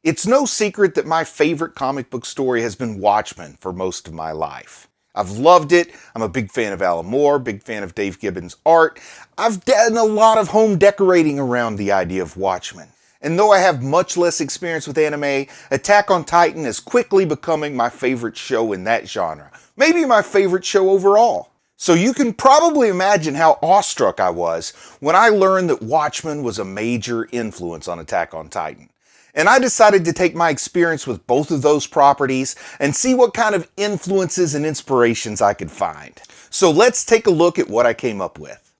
It's no secret that my favorite comic book story has been Watchmen for most of my life. I've loved it. I'm a big fan of Alan Moore, big fan of Dave Gibbons' art. I've done a lot of home decorating around the idea of Watchmen. And though I have much less experience with anime, Attack on Titan is quickly becoming my favorite show in that genre. Maybe my favorite show overall. So you can probably imagine how awestruck I was when I learned that Watchmen was a major influence on Attack on Titan. And I decided to take my experience with both of those properties and see what kind of influences and inspirations I could find. So let's take a look at what I came up with.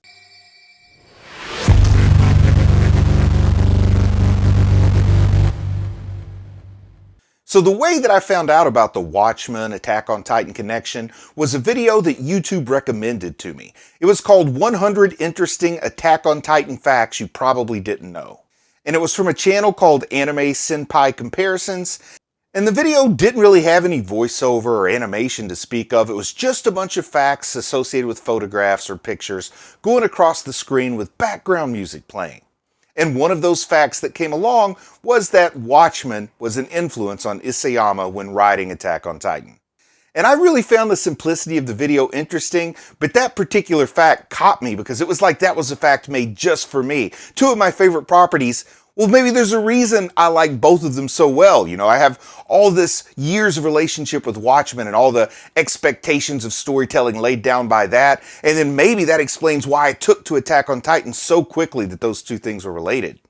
So the way that I found out about the Watchmen Attack on Titan connection was a video that YouTube recommended to me. It was called 100 Interesting Attack on Titan Facts You Probably Didn't Know. And it was from a channel called Anime Senpai Comparisons. And the video didn't really have any voiceover or animation to speak of. It was just a bunch of facts associated with photographs or pictures going across the screen with background music playing. And one of those facts that came along was that Watchmen was an influence on Isayama when writing Attack on Titan. And I really found the simplicity of the video interesting, but that particular fact caught me because it was like that was a fact made just for me. Two of my favorite properties, well, maybe there's a reason I like both of them so well. You know, I have all this years of relationship with Watchmen and all the expectations of storytelling laid down by that, and then maybe that explains why I took to Attack on Titan so quickly that those two things were related.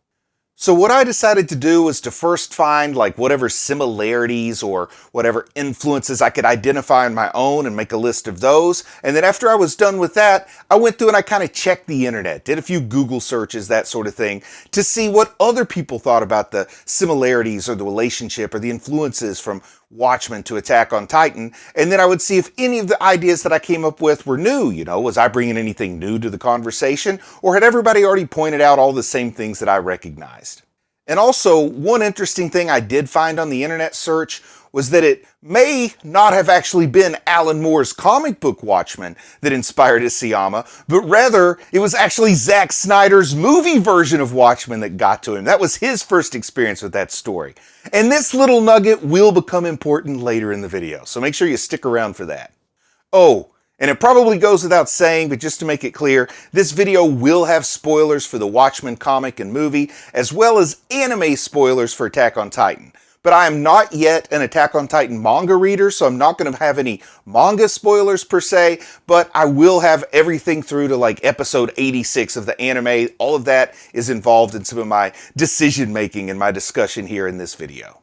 So what I decided to do was to first find like whatever similarities or whatever influences I could identify on my own and make a list of those. And then after I was done with that, I went through and I kind of checked the internet, did a few Google searches, that sort of thing, to see what other people thought about the similarities or the relationship or the influences from Watchmen to Attack on Titan. And then I would see if any of the ideas that I came up with were new. You know, was I bringing anything new to the conversation, or had everybody already pointed out all the same things that I recognized? And also, one interesting thing I did find on the internet search was that it may not have actually been Alan Moore's comic book Watchmen that inspired Isayama, but rather it was actually Zack Snyder's movie version of Watchmen that got to him. That was his first experience with that story. And this little nugget will become important later in the video, so make sure you stick around for that. Oh, and it probably goes without saying, but just to make it clear, this video will have spoilers for the Watchmen comic and movie, as well as anime spoilers for Attack on Titan. But I am not yet an Attack on Titan manga reader, so I'm not going to have any manga spoilers per se, but I will have everything through to like episode 86 of the anime. All of that is involved in some of my decision making in my discussion here in this video.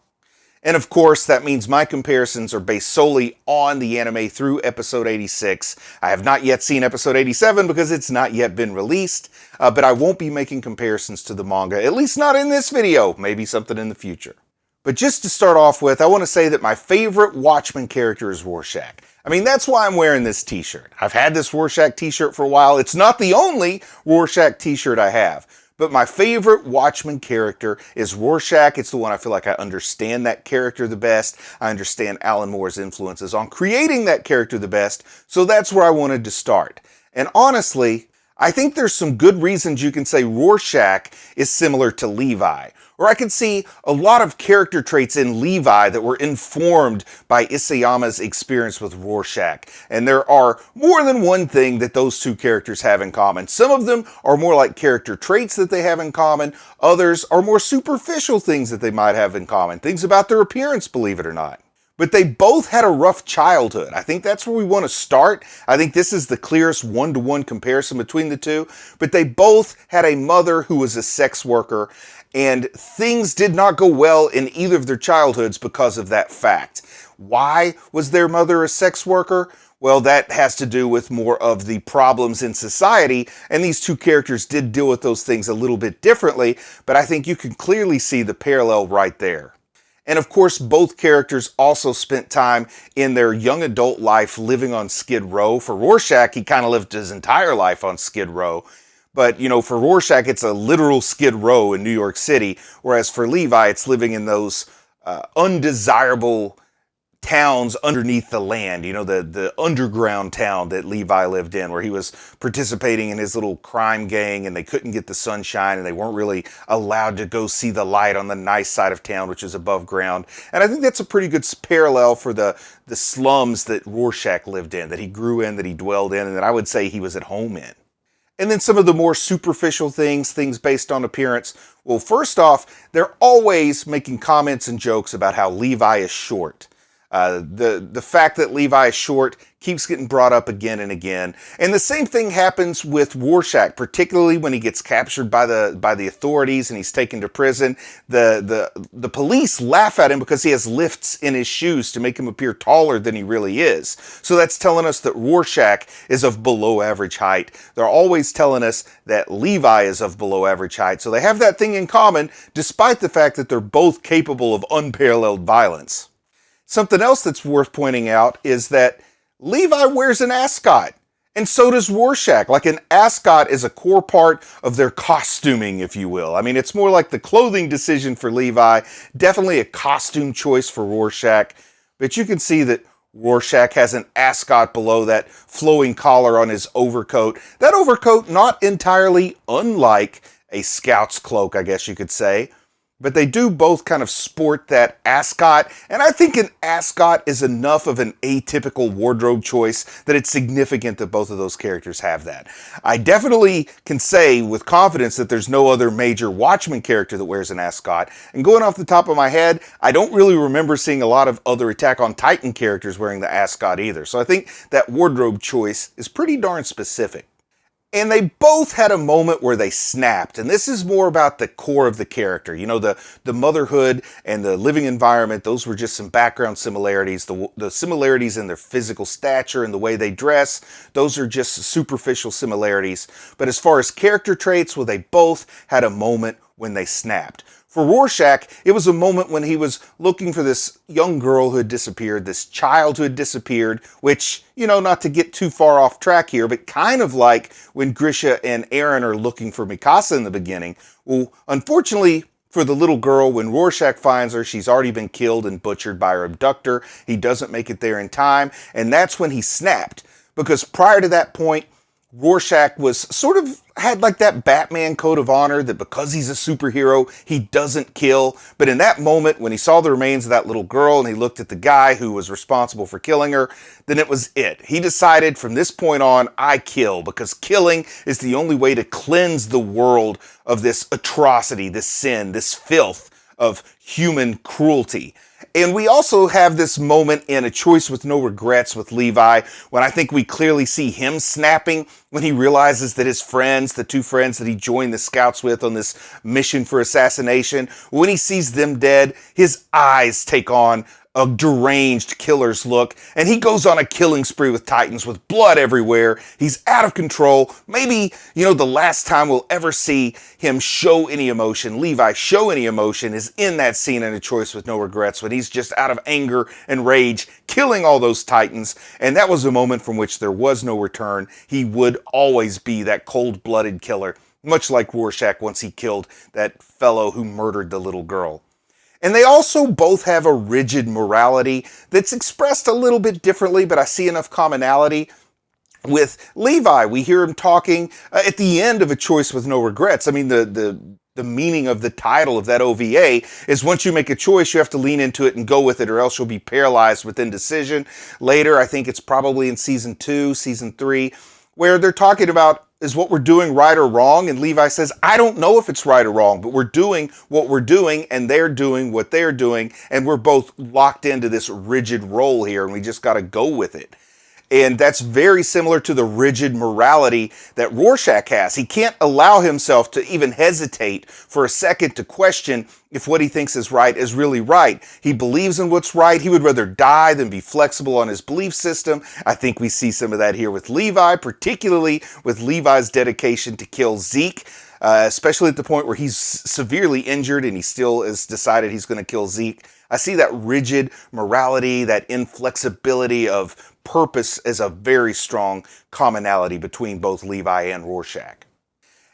And of course, that means my comparisons are based solely on the anime through episode 86. I have not yet seen episode 87 because it's not yet been released, but I won't be making comparisons to the manga, at least not in this video, maybe something in the future. But just to start off with, I want to say that my favorite Watchmen character is Rorschach. I mean, that's why I'm wearing this t-shirt. I've had this Rorschach t-shirt for a while. It's not the only Rorschach t-shirt I have. But my favorite Watchmen character is Rorschach. It's the one I feel like I understand that character the best. I understand Alan Moore's influences on creating that character the best. So that's where I wanted to start. And honestly, I think there's some good reasons you can say Rorschach is similar to Levi. Or I could see a lot of character traits in Levi that were informed by Isayama's experience with Rorschach. And there are more than one thing that those two characters have in common. Some of them are more like character traits that they have in common. Others are more superficial things that they might have in common. Things about their appearance, believe it or not. But they both had a rough childhood. I think that's where we want to start. I think this is the clearest one-to-one comparison between the two. But they both had a mother who was a sex worker, and things did not go well in either of their childhoods because of that fact. Why was their mother a sex worker? Well, that has to do with more of the problems in society, and these two characters did deal with those things a little bit differently, but I think you can clearly see the parallel right there. And of course, both characters also spent time in their young adult life living on Skid Row. For Rorschach, he kind of lived his entire life on Skid Row. But, you know, for Rorschach, it's a literal Skid Row in New York City, whereas for Levi, it's living in those undesirable towns underneath the land, the underground town that Levi lived in, where he was participating in his little crime gang and they couldn't get the sunshine and they weren't really allowed to go see the light on the nice side of town, which is above ground. And I think that's a pretty good parallel for the slums that Rorschach lived in, that he grew in, that he dwelled in, and that I would say he was at home in. And then some of the more superficial things based on appearance. Well, first off, they're always making comments and jokes about how Levi is short. The fact that Levi is short keeps getting brought up again and again. And the same thing happens with Rorschach, particularly when he gets captured by the authorities and he's taken to prison. The police laugh at him because he has lifts in his shoes to make him appear taller than he really is. So that's telling us that Rorschach is of below average height. They're always telling us that Levi is of below average height. So they have that thing in common, despite the fact that they're both capable of unparalleled violence. Something else that's worth pointing out is that Levi wears an ascot, and so does Rorschach. Like, an ascot is a core part of their costuming, if you will. I mean, it's more like the clothing decision for Levi, definitely a costume choice for Rorschach, but you can see that Rorschach has an ascot below that flowing collar on his overcoat. That overcoat not entirely unlike a scout's cloak, I guess you could say. But they do both kind of sport that ascot, and I think an ascot is enough of an atypical wardrobe choice that it's significant that both of those characters have that. I definitely can say with confidence that there's no other major Watchmen character that wears an ascot, and going off the top of my head, I don't really remember seeing a lot of other Attack on Titan characters wearing the ascot either, so I think that wardrobe choice is pretty darn specific. And they both had a moment where they snapped, and this is more about the core of the character. The motherhood and the living environment, those were just some background similarities. The similarities in their physical stature and the way they dress, those are just superficial similarities. But as far as character traits, well, they both had a moment when they snapped. For Rorschach, it was a moment when he was looking for this young girl who had disappeared, this child who had disappeared, which, not to get too far off track here, but kind of like when Grisha and Aaron are looking for Mikasa in the beginning. Well, unfortunately for the little girl, when Rorschach finds her, she's already been killed and butchered by her abductor. He doesn't make it there in time, and that's when he snapped. Because prior to that point, Rorschach was sort of had like that Batman code of honor that because he's a superhero, he doesn't kill. But in that moment, when he saw the remains of that little girl and he looked at the guy who was responsible for killing her, then it was it. He decided from this point on, I kill, because killing is the only way to cleanse the world of this atrocity, this sin, this filth of human cruelty. And we also have this moment in A Choice with No Regrets with Levi, when I think we clearly see him snapping when he realizes that his friends, the two friends that he joined the scouts with on this mission for assassination, when he sees them dead, his eyes take on a deranged killer's look, and he goes on a killing spree with Titans with blood everywhere. He's out of control. Maybe, the last time we'll ever see him show any emotion, Levi show any emotion, is in that scene in A Choice with No Regrets, when he's just out of anger and rage, killing all those Titans, and that was a moment from which there was no return. He would always be that cold-blooded killer, much like Rorschach once he killed that fellow who murdered the little girl. And they also both have a rigid morality that's expressed a little bit differently, but I see enough commonality. With Levi, we hear him talking at the end of A Choice with No Regrets. I mean, the meaning of the title of that OVA is once you make a choice, you have to lean into it and go with it, or else you'll be paralyzed with indecision. Later, I think it's probably in season 2, season 3, where they're talking about, is what we're doing right or wrong? And Levi says, I don't know if it's right or wrong, but we're doing what we're doing and they're doing what they're doing. And we're both locked into this rigid role here and we just got to go with it. And that's very similar to the rigid morality that Rorschach has. He can't allow himself to even hesitate for a second to question if what he thinks is right is really right. He believes in what's right. He would rather die than be flexible on his belief system. I think we see some of that here with Levi, particularly with Levi's dedication to kill Zeke. Especially at the point where he's severely injured and he still has decided he's going to kill Zeke. I see that rigid morality, that inflexibility of purpose as a very strong commonality between both Levi and Rorschach.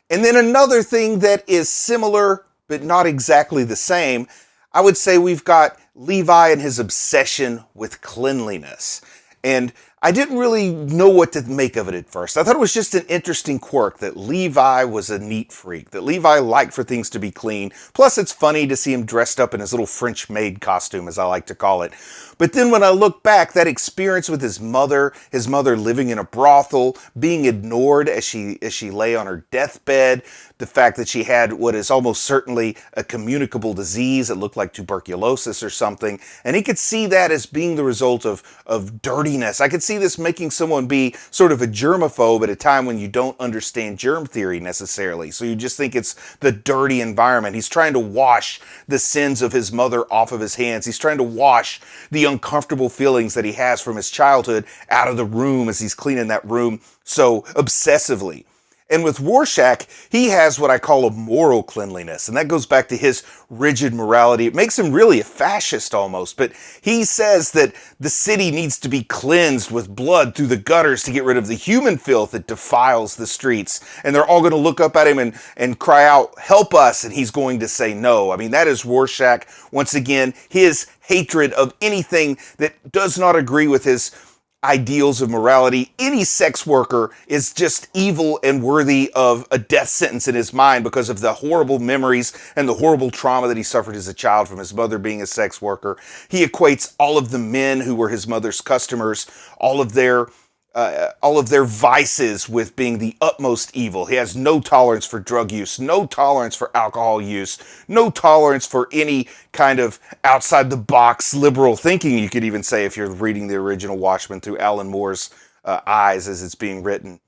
And then another thing that is similar, but not exactly the same, I would say we've got Levi and his obsession with cleanliness. And I didn't really know what to make of it at first. I thought it was just an interesting quirk that Levi was a neat freak, that Levi liked for things to be clean. Plus, it's funny to see him dressed up in his little French maid costume, as I like to call it. But then when I look back, that experience with his mother living in a brothel, being ignored as she lay on her deathbed, the fact that she had what is almost certainly a communicable disease, it looked like tuberculosis or something, and he could see that as being the result of dirtiness. I could see this making someone be sort of a germaphobe at a time when you don't understand germ theory necessarily, so you just think it's the dirty environment. He's trying to wash the sins of his mother off of his hands. He's trying to wash the uncomfortable feelings that he has from his childhood out of the room as he's cleaning that room so obsessively. And with Rorschach, he has what I call a moral cleanliness, and that goes back to his rigid morality. It makes him really a fascist almost, but he says that the city needs to be cleansed with blood through the gutters to get rid of the human filth that defiles the streets. And they're all going to look up at him and cry out, "Help us," and he's going to say no. I mean, that is Rorschach, once again, his hatred of anything that does not agree with his ideals of morality. Any sex worker is just evil and worthy of a death sentence in his mind because of the horrible memories and the horrible trauma that he suffered as a child from his mother being a sex worker. He equates all of the men who were his mother's customers, all of their vices with being the utmost evil. He has no tolerance for drug use, no tolerance for alcohol use, no tolerance for any kind of outside-the-box liberal thinking, you could even say, if you're reading the original Watchmen through Alan Moore's eyes as it's being written.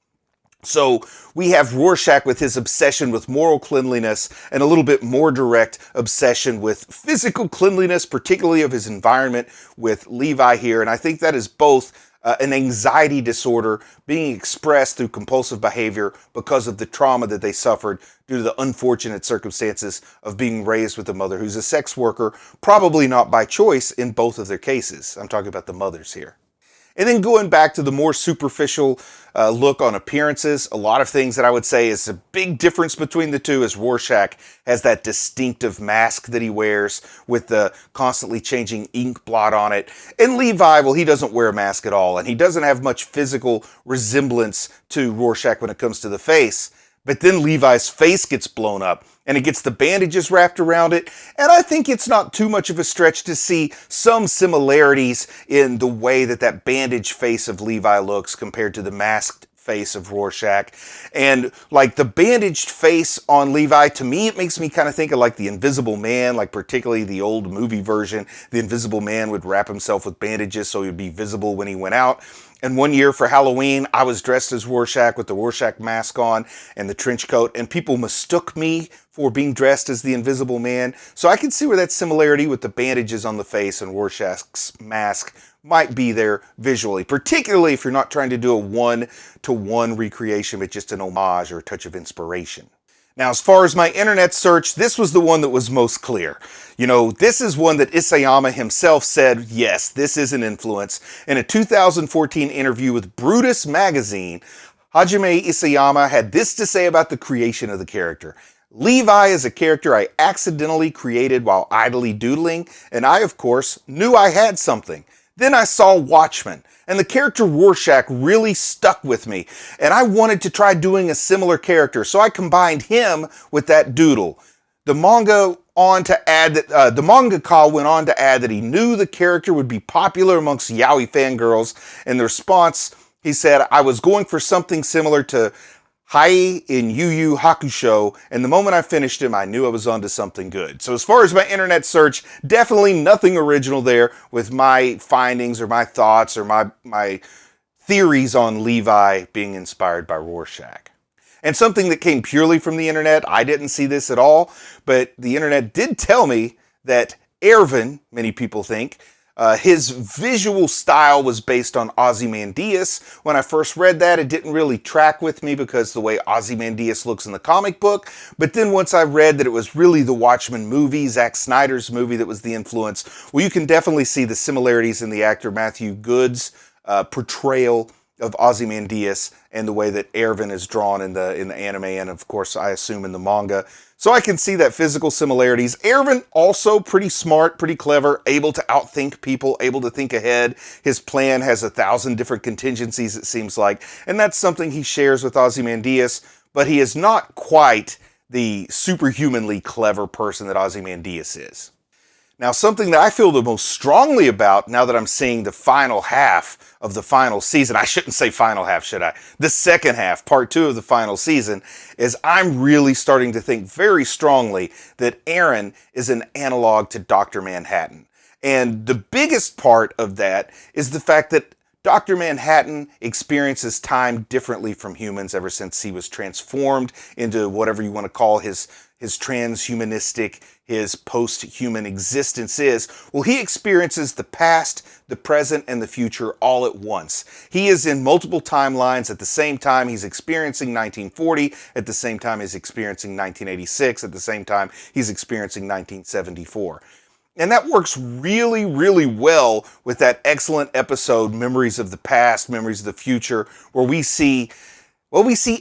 So we have Rorschach with his obsession with moral cleanliness and a little bit more direct obsession with physical cleanliness, particularly of his environment with Levi here. And I think that is both an anxiety disorder being expressed through compulsive behavior because of the trauma that they suffered due to the unfortunate circumstances of being raised with a mother who's a sex worker, probably not by choice in both of their cases. I'm talking about the mothers here. And then going back to the more superficial look on appearances, a lot of things that I would say is a big difference between the two is Rorschach has that distinctive mask that he wears with the constantly changing ink blot on it. And Levi, well, he doesn't wear a mask at all, and he doesn't have much physical resemblance to Rorschach when it comes to the face. But then Levi's face gets blown up, and it gets the bandages wrapped around it, and I think it's not too much of a stretch to see some similarities in the way that that bandaged face of Levi looks compared to the masked face of Rorschach. And like the bandaged face on Levi, to me, it makes me kind of think of like the Invisible Man, like particularly the old movie version. The Invisible Man would wrap himself with bandages so he would be visible when he went out. And one year for Halloween, I was dressed as Rorschach with the Rorschach mask on and the trench coat, and people mistook me for being dressed as the Invisible Man. So I can see where that similarity with the bandages on the face and Rorschach's mask might be there visually, particularly if you're not trying to do a one-to-one recreation, but just an homage or a touch of inspiration. Now, as far as my internet search, this was the one that was most clear. You know, this is one that Isayama himself said, yes, this is an influence. In a 2014 interview with Brutus magazine, Hajime Isayama had this to say about the creation of the character. Levi is a character I accidentally created while idly doodling, and I, of course, knew I had something. Then I saw Watchmen, and the character Rorschach really stuck with me, and I wanted to try doing a similar character, so I combined him with that doodle. The mangaka went on to add that he knew the character would be popular amongst yaoi fangirls, and the response, he said, I was going for something similar to Hai in Yu Yu Hakusho, and the moment I finished him, I knew I was onto something good. So as far as my internet search, definitely nothing original there with my findings or my thoughts or my theories on Levi being inspired by Rorschach. And something that came purely from the internet, I didn't see this at all, but the internet did tell me that Erwin, many people think, his visual style was based on Ozymandias. When I first read that, it didn't really track with me because the way Ozymandias looks in the comic book. But then once I read that it was really the Watchmen movie, Zack Snyder's movie, that was the influence, well, you can definitely see the similarities in the actor Matthew Good's portrayal of Ozymandias and the way that Erwin is drawn in the anime, and of course I assume in the manga. So I can see that physical similarities. Erwin also pretty smart, pretty clever, able to outthink people, able to think ahead. His plan has 1,000 different contingencies, it seems like, and that's something he shares with Ozymandias, but he is not quite the superhumanly clever person that Ozymandias is. Now, something that I feel the most strongly about now that I'm seeing the final half of the final season, I shouldn't say final half, should I? The second half, part 2 of the final season, is I'm really starting to think very strongly that Aaron is an analog to Dr. Manhattan. And the biggest part of that is the fact that Dr. Manhattan experiences time differently from humans ever since he was transformed into whatever you want to call his transhumanistic, his post-human existence is. Well, he experiences the past, the present, and the future all at once. He is in multiple timelines at the same time. He's experiencing 1940, at the same time he's experiencing 1986, at the same time he's experiencing 1974. And that works really, really well with that excellent episode, Memories of the Past, Memories of the Future, where we see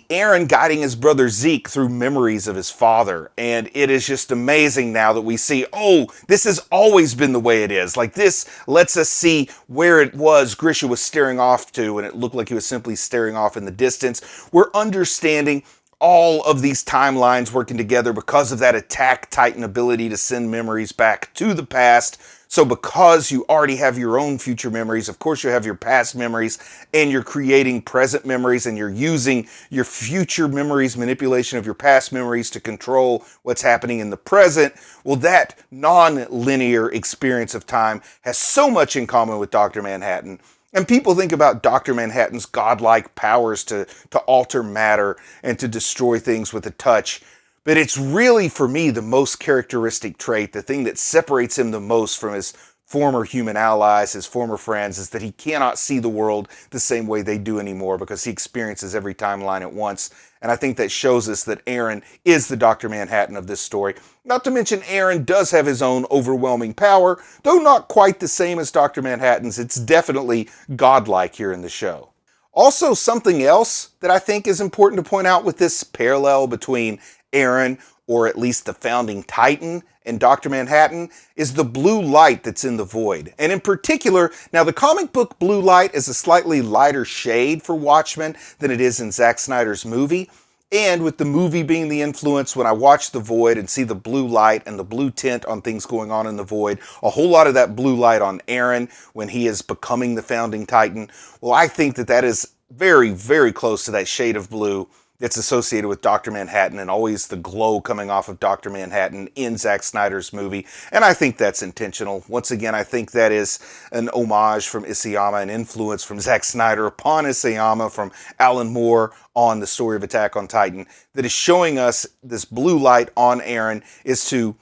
Aaron guiding his brother Zeke through memories of his father. And it is just amazing now that we see, oh, this has always been the way it is. Like, this lets us see where it was Grisha was staring off to, and it looked like he was simply staring off in the distance. We're understanding all of these timelines working together because of that Attack Titan ability to send memories back to the past. So because you already have your own future memories, of course you have your past memories, and you're creating present memories, and you're using your future memories, manipulation of your past memories to control what's happening in the present. Well, that non-linear experience of time has so much in common with Dr. Manhattan. And people think about Dr. Manhattan's godlike powers to alter matter and to destroy things with a touch. But it's really, for me, the most characteristic trait, the thing that separates him the most from his former human allies, his former friends, is that he cannot see the world the same way they do anymore because he experiences every timeline at once. And I think that shows us that Aaron is the Dr. Manhattan of this story. Not to mention, Aaron does have his own overwhelming power, though not quite the same as Dr. Manhattan's. It's definitely godlike here in the show. Also, something else that I think is important to point out with this parallel between Aaron, or at least the founding Titan, and Dr. Manhattan, is the blue light that's in the void. And in particular, now the comic book blue light is a slightly lighter shade for Watchmen than it is in Zack Snyder's movie. And with the movie being the influence, when I watch The Void and see the blue light and the blue tint on things going on in The Void, a whole lot of that blue light on Aaron when he is becoming the founding Titan, well, I think that that is very, very close to that shade of blue that's associated with Dr. Manhattan, and always the glow coming off of Dr. Manhattan in Zack Snyder's movie. And I think that's intentional. Once again, I think that is an homage from Isayama, an influence from Zack Snyder upon Isayama, from Alan Moore on the story of Attack on Titan, that is showing us this blue light on Aaron is to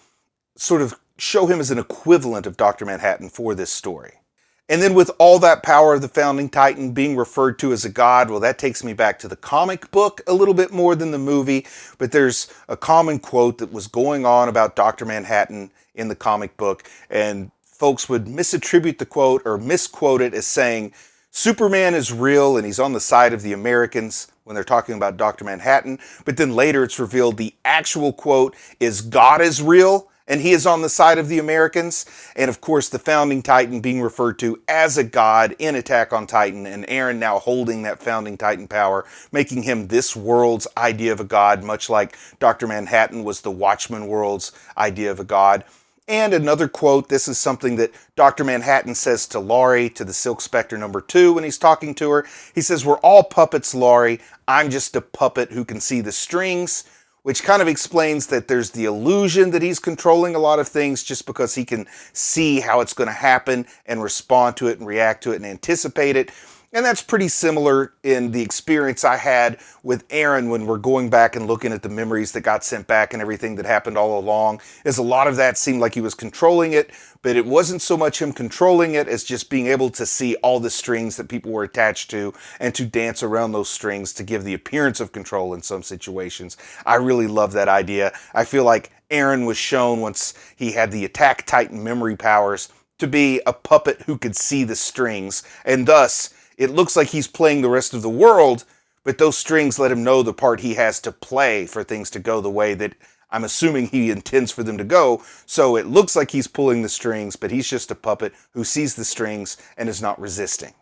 sort of show him as an equivalent of Dr. Manhattan for this story. And then with all that power of the founding Titan being referred to as a god, well, that takes me back to the comic book a little bit more than the movie. But there's a common quote that was going on about Dr. Manhattan in the comic book, and folks would misattribute the quote or misquote it as saying, Superman is real and he's on the side of the Americans when they're talking about Dr. Manhattan. But then later it's revealed the actual quote is God is real and he is on the side of the Americans. And of course, the founding Titan being referred to as a god in Attack on Titan, and Aaron now holding that founding Titan power, making him this world's idea of a god, much like Dr. Manhattan was the Watchmen world's idea of a god. And another quote, this is something that Dr. Manhattan says to Laurie, to the Silk Spectre #2 when he's talking to her. He says, "We're all puppets, Laurie. I'm just a puppet who can see the strings," which kind of explains that there's the illusion that he's controlling a lot of things just because he can see how it's going to happen and respond to it and react to it and anticipate it. And that's pretty similar in the experience I had with Aaron when we're going back and looking at the memories that got sent back and everything that happened all along. Is a lot of that seemed like he was controlling it, but it wasn't so much him controlling it as just being able to see all the strings that people were attached to and to dance around those strings to give the appearance of control in some situations. I really love that idea. I feel like Aaron was shown, once he had the Attack Titan memory powers, to be a puppet who could see the strings, and thus it looks like he's playing the rest of the world, but those strings let him know the part he has to play for things to go the way that I'm assuming he intends for them to go. So it looks like he's pulling the strings, but he's just a puppet who sees the strings and is not resisting.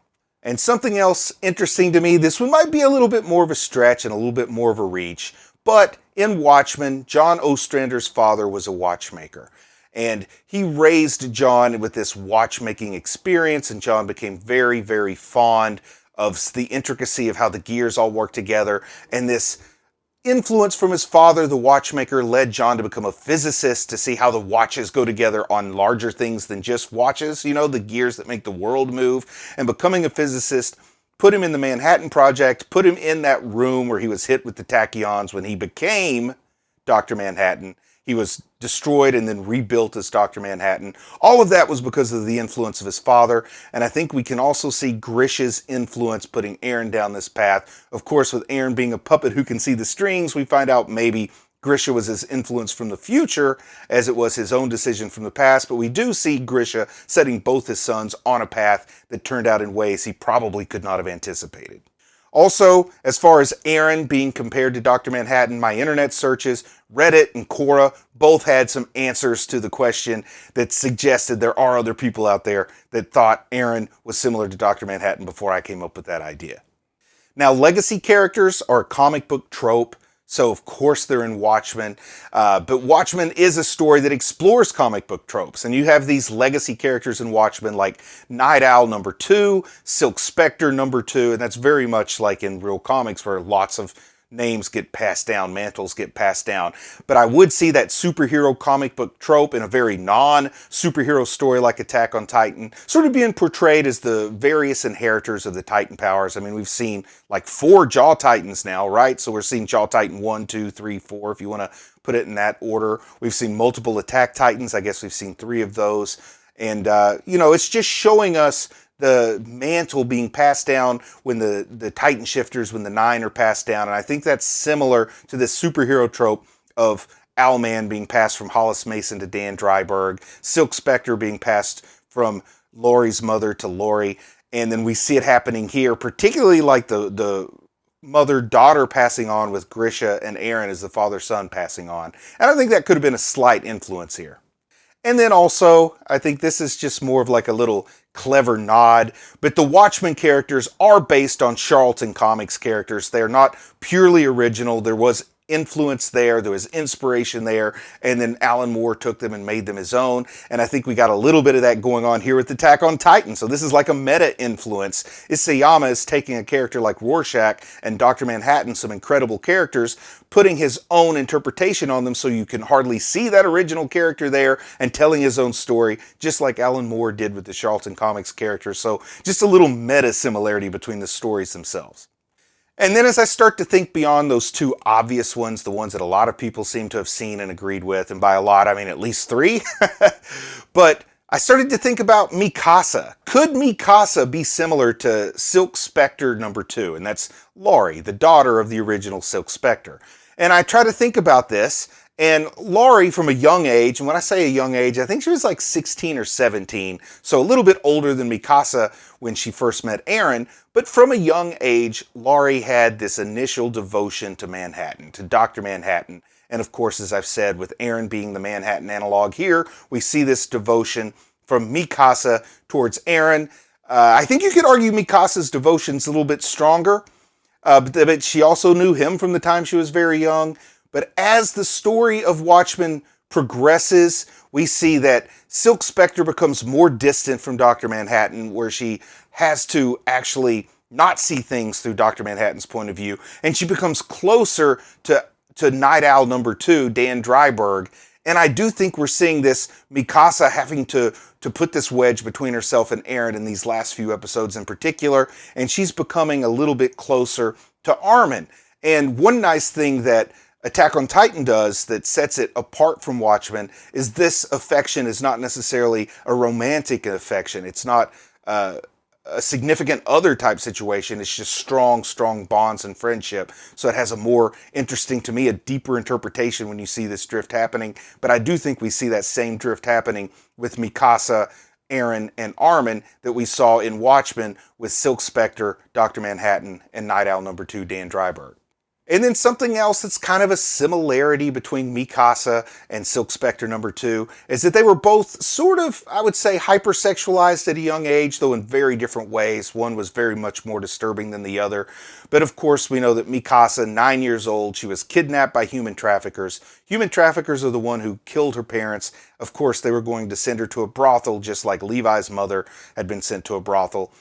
And something else interesting to me, this one might be a little bit more of a stretch and a little bit more of a reach, but in Watchmen, John Ostrander's father was a watchmaker. And he raised John with this watchmaking experience, and John became very, very fond of the intricacy of how the gears all work together. And this influence from his father, the watchmaker, led John to become a physicist to see how the watches go together on larger things than just watches, you know, the gears that make the world move. And becoming a physicist put him in the Manhattan Project, put him in that room where he was hit with the tachyons when he became Dr. Manhattan. He was destroyed and then rebuilt as Dr. Manhattan. All of that was because of the influence of his father, and I think we can also see Grisha's influence putting Aaron down this path. Of course, with Aaron being a puppet who can see the strings, we find out maybe Grisha was his influence from the future as it was his own decision from the past, but we do see Grisha setting both his sons on a path that turned out in ways he probably could not have anticipated. Also, as far as Aaron being compared to Dr. Manhattan, my internet searches, Reddit and Quora, both had some answers to the question that suggested there are other people out there that thought Aaron was similar to Dr. Manhattan before I came up with that idea. Now, legacy characters are a comic book trope, so of course they're in Watchmen, but Watchmen is a story that explores comic book tropes, and you have these legacy characters in Watchmen like Night Owl number 2, Silk Spectre number 2, and that's very much like in real comics where lots of names get passed down, mantles get passed down. But I would see that superhero comic book trope in a very non-superhero story like Attack on Titan, sort of being portrayed as the various inheritors of the Titan powers. I mean, we've seen like 4 Jaw Titans now, right? So we're seeing Jaw Titan 1, 2, 3, 4, if you want to put it in that order. We've seen multiple Attack Titans. I guess we've seen 3 of those. And, you know, it's just showing us the mantle being passed down when the Titan shifters, when the 9 are passed down. And I think that's similar to this superhero trope of Owlman being passed from Hollis Mason to Dan Dryberg, Silk Spectre being passed from Laurie's mother to Laurie. And then we see it happening here, particularly like the mother-daughter passing on with Grisha and Aaron as the father-son passing on. And I think that could have been a slight influence here. And then also, I think this is just more of like a little clever nod, but the Watchmen characters are based on Charlton Comics characters. They're not purely original. There was influence there, there was inspiration there, and then Alan Moore took them and made them his own, and I think we got a little bit of that going on here with Attack on Titan. So this is like a meta influence. Isayama is taking a character like Rorschach and Dr. Manhattan, some incredible characters, putting his own interpretation on them so you can hardly see that original character there, and telling his own story, just like Alan Moore did with the Charlton Comics characters. So just a little meta similarity between the stories themselves. And then as I start to think beyond those 2 obvious ones, the ones that a lot of people seem to have seen and agreed with, and by a lot I mean at least 3, but I started to think about Mikasa. Could Mikasa be similar to Silk Spectre number 2? And that's Laurie, the daughter of the original Silk Spectre. And I try to think about this, and Laurie from a young age, and when I say a young age, I think she was like 16 or 17, so a little bit older than Mikasa when she first met Aaron, but from a young age, Laurie had this initial devotion to Manhattan, to Dr. Manhattan. And of course, as I've said, with Aaron being the Manhattan analog here, we see this devotion from Mikasa towards Aaron. I think you could argue Mikasa's devotion's a little bit stronger, but she also knew him from the time she was very young. But as the story of Watchmen progresses, we see that Silk Spectre becomes more distant from Dr. Manhattan, where she has to actually not see things through Dr. Manhattan's point of view, and she becomes closer to Night Owl number 2, Dan Dryberg. And I do think we're seeing this Mikasa having to put this wedge between herself and Aaron in these last few episodes in particular, and she's becoming a little bit closer to Armin. And one nice thing that Attack on Titan does that sets it apart from Watchmen is this affection is not necessarily a romantic affection. It's not a significant other type situation. It's just strong bonds and friendship. So it has a more interesting, to me, a deeper interpretation when you see this drift happening. But I do think we see that same drift happening with Mikasa Aaron, and Armin that we saw in Watchmen with Silk Spectre, Dr. Manhattan, and Night Owl #2 Dan Dreiberg. And then something else that's kind of a similarity between Mikasa and Silk Spectre #2 is that they were both sort of, I would say, hypersexualized at a young age, though in very different ways. One was very much more disturbing than the other. But of course, we know that Mikasa, 9 years old, she was kidnapped by human traffickers. Human traffickers are the one who killed her parents. Of course, they were going to send her to a brothel, just like Levi's mother had been sent to a brothel.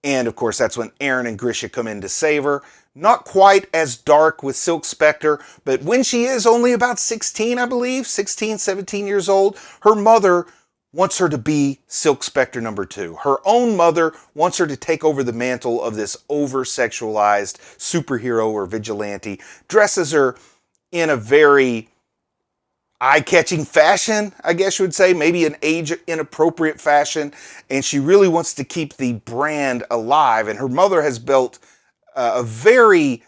And of course, that's when Aaron and Grisha come in to save her. Not quite as dark with Silk Spectre, but when she is only about 16, I believe, 16, 17 years old, her mother wants her to be Silk Spectre #2. Her own mother wants her to take over the mantle of this over-sexualized superhero or vigilante, dresses her in a very eye-catching fashion, I guess you would say, maybe an age-inappropriate fashion, and she really wants to keep the brand alive, and her mother has built a very,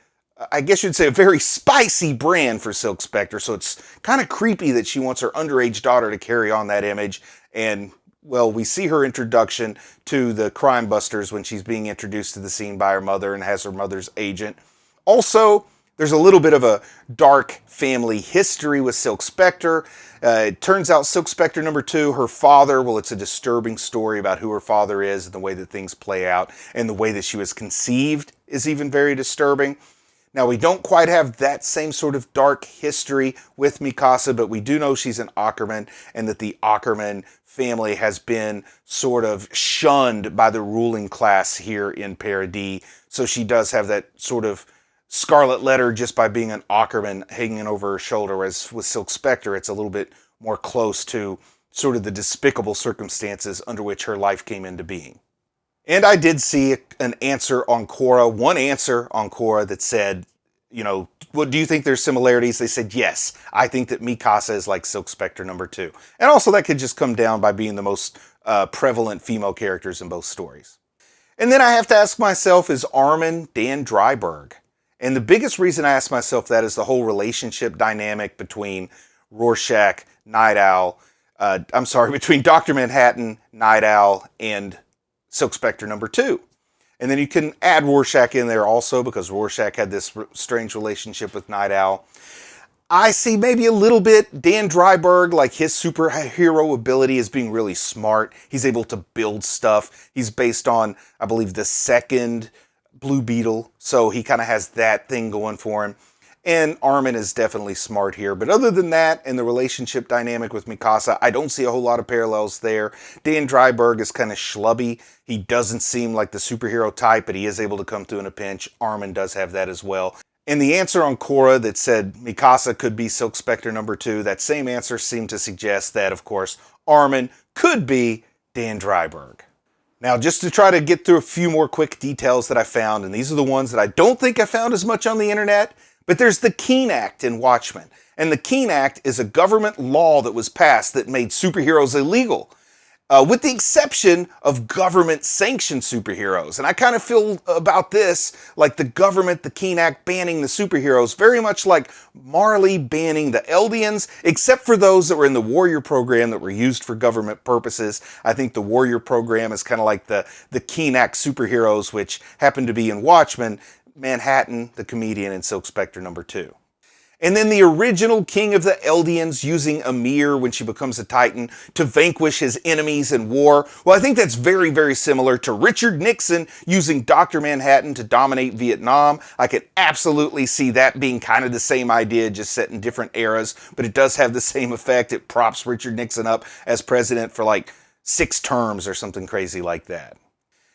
I guess you'd say, a very spicy brand for Silk Spectre, so it's kind of creepy that she wants her underage daughter to carry on that image, and, well, we see her introduction to the crime busters when she's being introduced to the scene by her mother and has her mother's agent. Also, there's a little bit of a dark family history with Silk Spectre. It turns out Silk Spectre #2, her father, well, it's a disturbing story about who her father is and the way that things play out, and the way that she was conceived is even very disturbing. Now, we don't quite have that same sort of dark history with Mikasa, but we do know she's an Ackerman, and that the Ackerman family has been sort of shunned by the ruling class here in Paradis, so she does have that sort of scarlet letter just by being an Ackerman hanging over her shoulder, whereas with Silk Spectre, it's a little bit more close to sort of the despicable circumstances under which her life came into being. And I did see an answer on Quora, one answer on Quora that said, you know, what do you think there's similarities? They said, yes, I think that Mikasa is like Silk Spectre #2. And also that could just come down by being the most prevalent female characters in both stories. And then I have to ask myself, is Armin Dan Dreiberg? And the biggest reason I ask myself that is the whole relationship dynamic between Rorschach, Night Owl, between Dr. Manhattan, Night Owl, and Silk Spectre #2. And then you can add Rorschach in there also, because Rorschach had this strange relationship with Night Owl. I see maybe a little bit Dan Dreiberg, like his superhero ability as being really smart. He's able to build stuff. He's based on, I believe, the second Blue Beetle, so he kind of has that thing going for him. And Armin is definitely smart here. But other than that, and the relationship dynamic with Mikasa, I don't see a whole lot of parallels there. Dan Dreiberg is kind of schlubby. He doesn't seem like the superhero type, but he is able to come through in a pinch. Armin does have that as well. And the answer on Quora that said Mikasa could be Silk Spectre #2, that same answer seemed to suggest that, of course, Armin could be Dan Dreiberg. Now, just to try to get through a few more quick details that I found, and these are the ones that I don't think I found as much on the internet, but there's the Keene Act in Watchmen. And the Keene Act is a government law that was passed that made superheroes illegal, with the exception of government-sanctioned superheroes. And I kind of feel about this like the government, the Keene Act, banning the superheroes, very much like Marley banning the Eldians, except for those that were in the Warrior program that were used for government purposes. I think the Warrior program is kind of like the Keene Act superheroes, which happen to be in Watchmen, Manhattan, the Comedian, and Silk Spectre #2. And then the original king of the Eldians using Amir when she becomes a Titan to vanquish his enemies in war. Well, I think that's very, very similar to Richard Nixon using Dr. Manhattan to dominate Vietnam. I could absolutely see that being kind of the same idea, just set in different eras, but it does have the same effect. It props Richard Nixon up as president for like 6 terms or something crazy like that.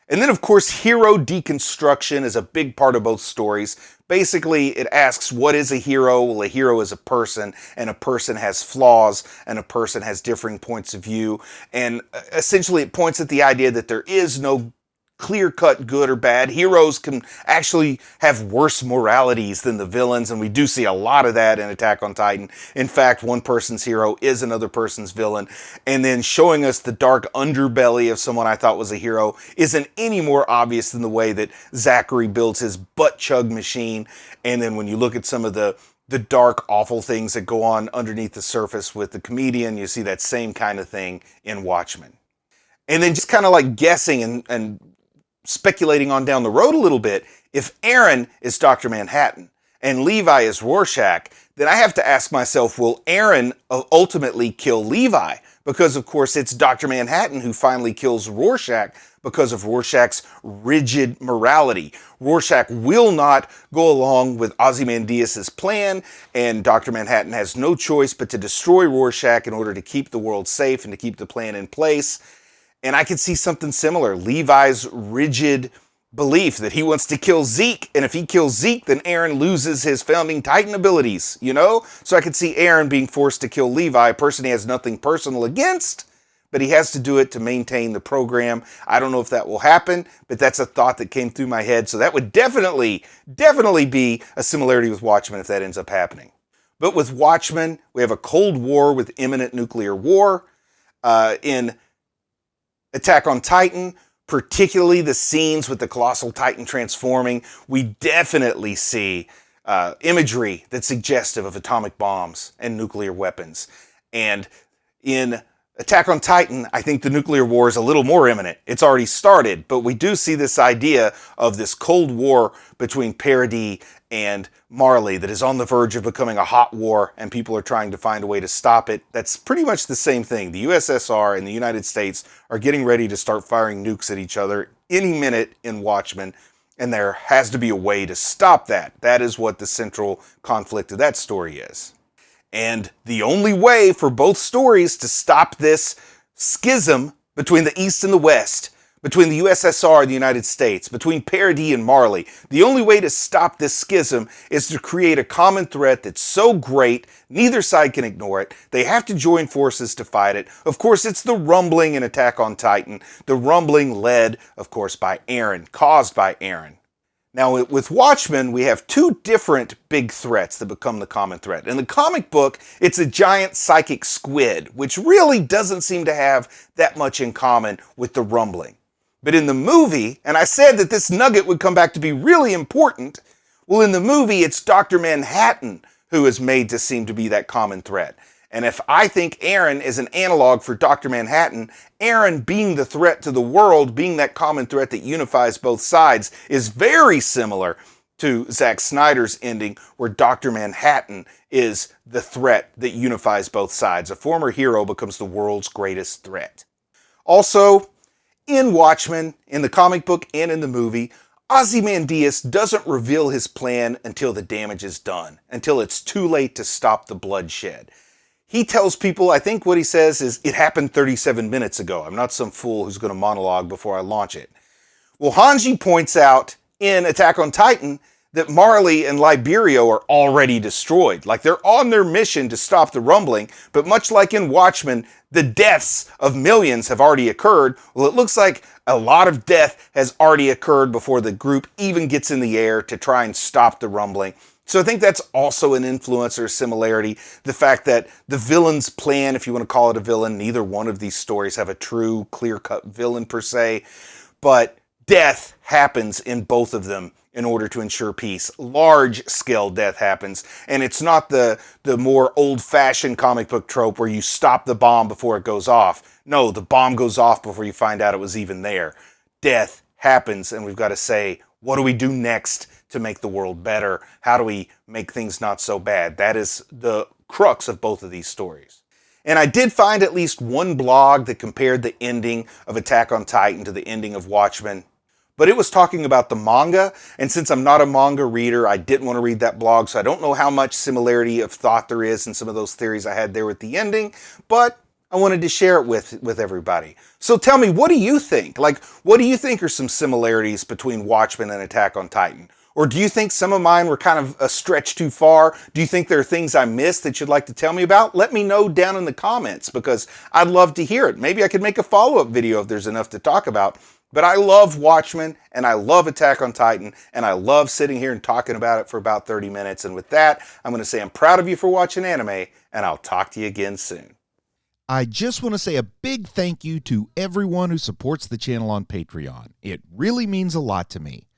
And then, of course, hero deconstruction is a big part of both stories. Basically, it asks, what is a hero? Well, a hero is a person, and a person has flaws, and a person has differing points of view. And essentially, it points at the idea that there is no clear-cut good or bad. Heroes can actually have worse moralities than the villains, and we do see a lot of that in Attack on Titan. In fact, one person's hero is another person's villain, and then showing us the dark underbelly of someone I thought was a hero isn't any more obvious than the way that Zachary builds his butt-chug machine, and then when you look at some of the dark, awful things that go on underneath the surface with the Comedian, you see that same kind of thing in Watchmen. And then just kind of like guessing and speculating on down the road a little bit, if Aaron is Dr. Manhattan and Levi is Rorschach, then I have to ask myself, will Aaron ultimately kill Levi? Because, of course, it's Dr. Manhattan who finally kills Rorschach because of Rorschach's rigid morality. Rorschach will not go along with Ozymandias' plan, and Dr. Manhattan has no choice but to destroy Rorschach in order to keep the world safe and to keep the plan in place. And I could see something similar. Levi's rigid belief that he wants to kill Zeke, and if he kills Zeke, then Aaron loses his founding Titan abilities, you know? So I could see Aaron being forced to kill Levi, a person he has nothing personal against, but he has to do it to maintain the program. I don't know if that will happen, but that's a thought that came through my head. So that would definitely be a similarity with Watchmen if that ends up happening. But with Watchmen, we have a Cold War with imminent nuclear war. In Attack on Titan, particularly the scenes with the Colossal Titan transforming, we definitely see imagery that's suggestive of atomic bombs and nuclear weapons. And in Attack on Titan, I think the nuclear war is a little more imminent. It's already started, but we do see this idea of this Cold War between Paradis and Marley that is on the verge of becoming a hot war, and people are trying to find a way to stop it. That's pretty much the same thing. The USSR and the United States are getting ready to start firing nukes at each other any minute in Watchmen, and there has to be a way to stop that. That is what the central conflict of that story is. And the only way for both stories to stop this schism between the East and the West, between the USSR and the United States, between Paradis and Marley, the only way to stop this schism is to create a common threat that's so great, neither side can ignore it. They have to join forces to fight it. Of course, it's the rumbling in Attack on Titan, the rumbling led, of course, by Aaron, caused by Aaron. Now, with Watchmen, we have two different big threats that become the common threat. In the comic book, it's a giant psychic squid, which really doesn't seem to have that much in common with the rumbling. But in the movie, and I said that this nugget would come back to be really important, well, in the movie, it's Dr. Manhattan who is made to seem to be that common threat. And if I think Aaron is an analog for Dr. Manhattan, Aaron being the threat to the world, being that common threat that unifies both sides, is very similar to Zack Snyder's ending, where Dr. Manhattan is the threat that unifies both sides. A former hero becomes the world's greatest threat. Also, in Watchmen, in the comic book and in the movie, Ozymandias doesn't reveal his plan until the damage is done, until it's too late to stop the bloodshed. He tells people, I think what he says is, it happened 37 minutes ago. I'm not some fool who's going to monologue before I launch it. Well, Hanji points out in Attack on Titan that Marley and Liberio are already destroyed. Like, they're on their mission to stop the rumbling, but much like in Watchmen, the deaths of millions have already occurred. Well, it looks like a lot of death has already occurred before the group even gets in the air to try and stop the rumbling. So I think that's also an influence or similarity. The fact that the villain's plan, if you want to call it a villain, neither one of these stories have a true clear-cut villain per se, but death happens in both of them in order to ensure peace. Large-scale death happens, and it's not the more old-fashioned comic book trope where you stop the bomb before it goes off. No, the bomb goes off before you find out it was even there. Death happens, and we've got to say, what do we do next to make the world better? How do we make things not so bad? That is the crux of both of these stories. And I did find at least one blog that compared the ending of Attack on Titan to the ending of Watchmen, but it was talking about the manga, and since I'm not a manga reader, I didn't want to read that blog, so I don't know how much similarity of thought there is in some of those theories I had there with the ending, but I wanted to share it with everybody. So tell me, what do you think? Like, what do you think are some similarities between Watchmen and Attack on Titan? Or do you think some of mine were kind of a stretch too far? Do you think there are things I missed that you'd like to tell me about? Let me know down in the comments, because I'd love to hear it. Maybe I could make a follow-up video if there's enough to talk about. But I love Watchmen, and I love Attack on Titan, and I love sitting here and talking about it for about 30 minutes. And with that, I'm going to say I'm proud of you for watching anime, and I'll talk to you again soon. I just want to say a big thank you to everyone who supports the channel on Patreon. It really means a lot to me.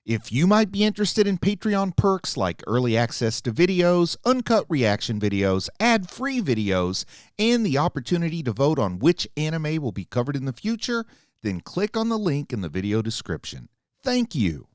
If you might be interested in Patreon perks like early access to videos, uncut reaction videos, ad-free videos, and the opportunity to vote on which anime will be covered in the future, then click on the link in the video description. Thank you.